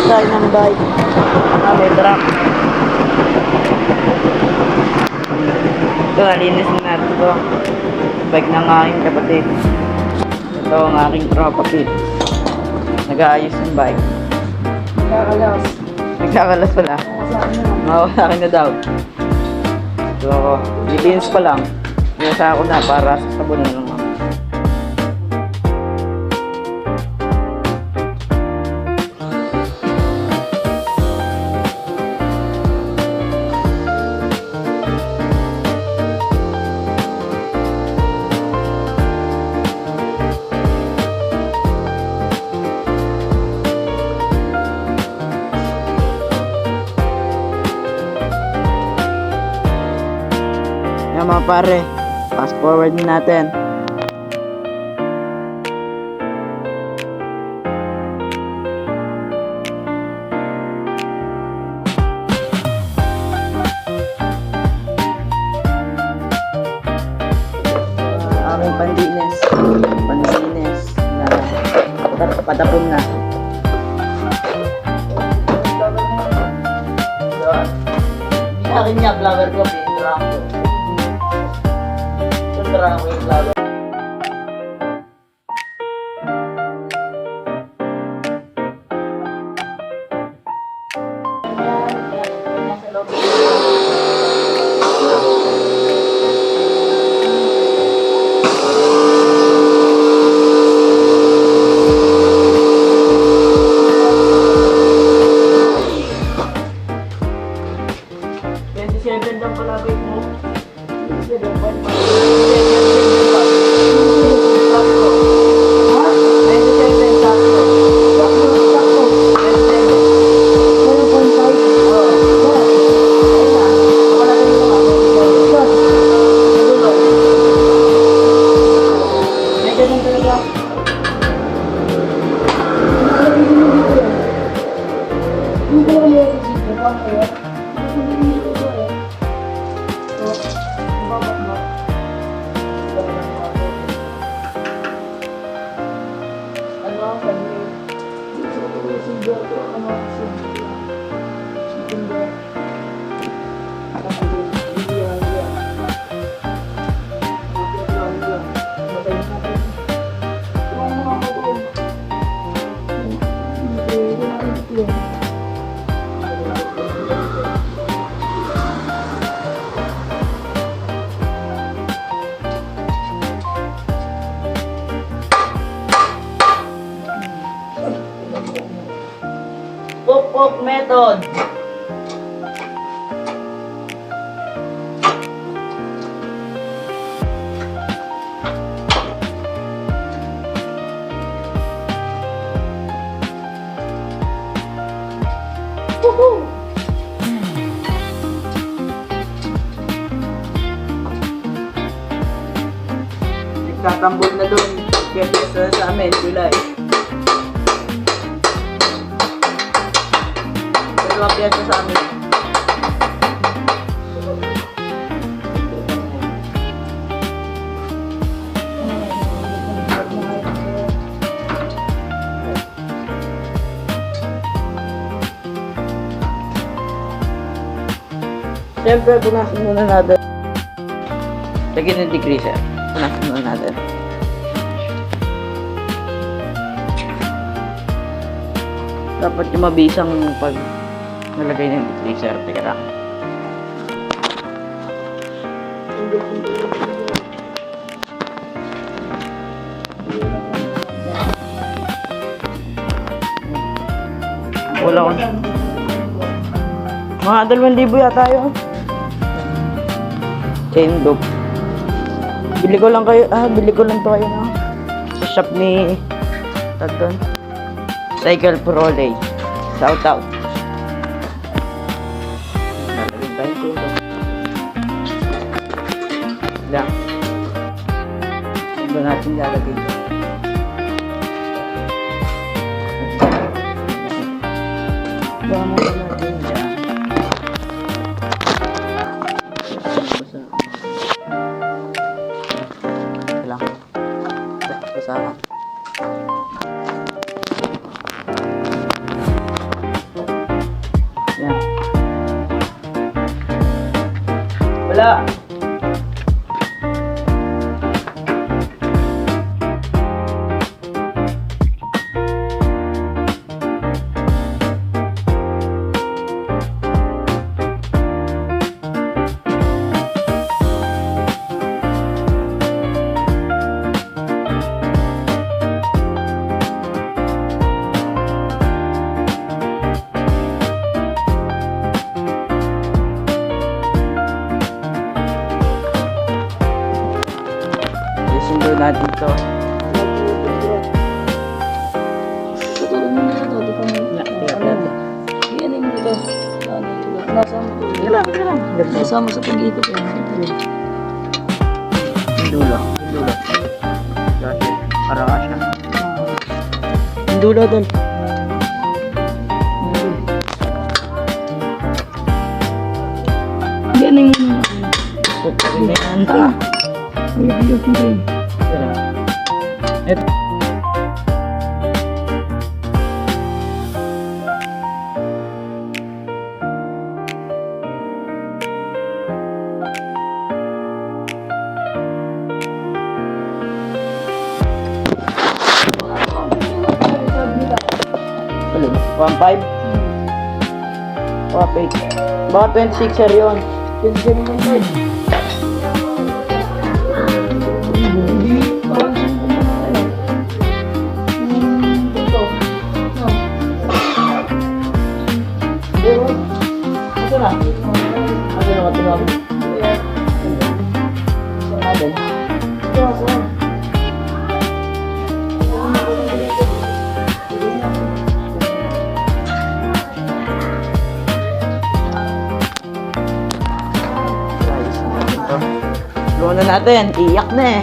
tayo ng bike. May truck. Ito, nalinis na natin ito. Bike ng aking kapatid. Ito ang aking tropa pit. Nag-aayos ng bike. Nakakalas. Nagkakalas pala. Mawala akin na daw. So, lilinis pa lang. Inasa ako na para sa sabon na lang. Yan mga pare, fast forward natin. Aming pandinis na patapon na. Sa akin niya, vlogger ko, pinrang ko. Pinrang ko yung vlogger. Lang pala bike mo. 'Pok-pok method. Woohoo! Nagtatambol na doon. Kaya sa amin, July. Dalawang piyasa sa amin. Siyempre, punasan muna natin. Lagyan ng degreaser. Punasan muna natin. Dapat yung mabisang pag nalagay ng degreaser. Teka lang. Wala ko. Mga 2,000 yata yun. Chain loop. Bili ko lang to kayo no? Sa shop ni Tagdon. Cycle Prolay. Shout out. Lalagay tayo ko ito. Lang. Ito natin lalagay ito. Buwan mo na natin dyan. Lang. Basahan. kabila. Sundo natin to. Tutulong mo na ito. Di ka mo. Yan yung dito. Nasama sa pag-ikot yan. Dulo. Dati, para ka siya. Dulo dun. Yan yung muna. Pagkakin na yan. Ito. Alin? 1.5? Baka 26er yun. Ito na. Ito na katumab. Ito natin. Luwa na natin. Iyak na eh.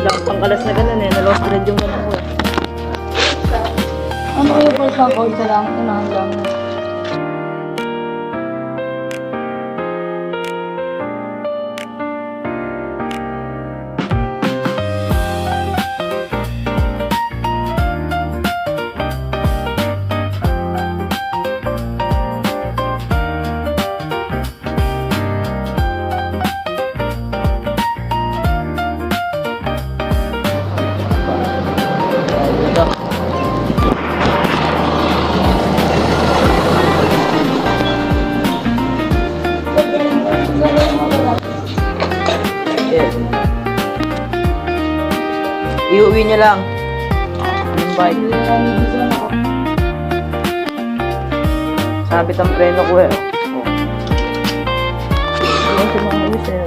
Lang pangkalas na ganun eh. Na-lost thread yung ganun ko eh. Ano kayo first lang ko? Isa lang. Unahan lang. Ito. Yeah. Iuwi niya lang. Yung bike. Sabit ang preno ko eh. Ayan sa mga ayos eh.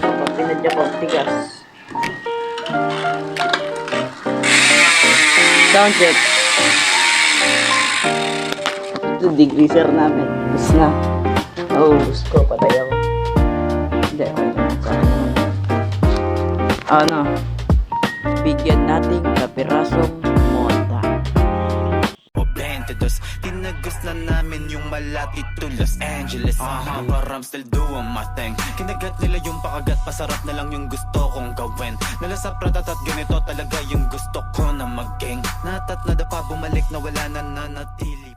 Pag pinadya ko, tigas. Sound check. Ito, degreaser namin. Bus na. Oh, bus ko. Patay ako. Hindi, okay na. Sa akin naman. Ano? Bigyan nating kapirasong monta. O 22, tinagos na namin yung Malati to Los Angeles. But I'm still doing my thing. Kinagat nila yung pakagat, pasarap na lang yung gusto kong gawin. Nalasa pratat at ganito talaga yung gusto ko na maging. Natat na dapa bumalik na wala na nanatili.